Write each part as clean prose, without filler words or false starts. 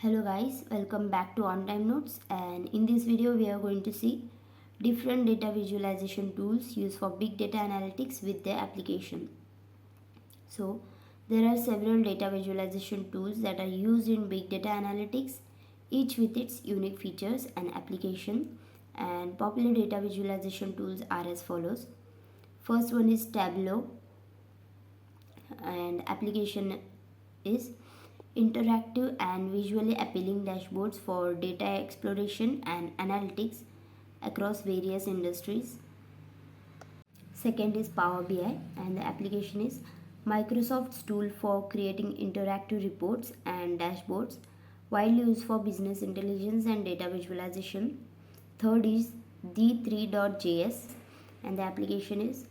Hello guys, welcome back to OnTimeNotes, and in this video we are going to see different data visualization tools used for big data analytics with their application. So there are several data visualization tools that are used in big data analytics, each with its unique features and application, and popular data visualization tools are as follows. First one is Tableau, and application is interactive and visually appealing dashboards for data exploration and analytics across various industries. Second is Power BI, and the application is Microsoft's tool for creating interactive reports and dashboards, widely used for business intelligence and data visualization. Third is D3.js, and the application is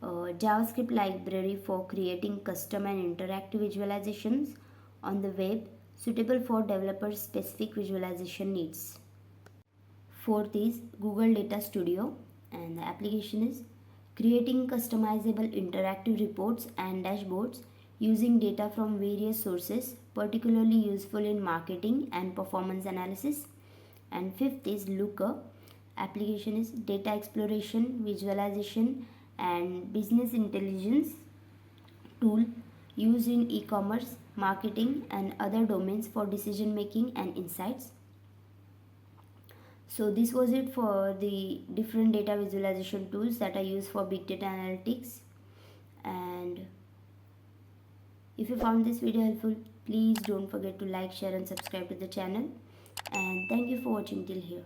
JavaScript library for creating custom and interactive visualizations on the web, suitable for developers' specific visualization needs. Fourth is Google Data Studio, and the application is creating customizable interactive reports and dashboards using data from various sources, particularly useful in marketing and performance analysis. And fifth is Looker. Application is data exploration, visualization, and business intelligence tool used in e-commerce, marketing, and other domains for decision making and insights. So this was it for the different data visualization tools that are used for big data analytics. And if you found this video helpful, please don't forget to like, share, and subscribe to the channel. And thank you for watching till here.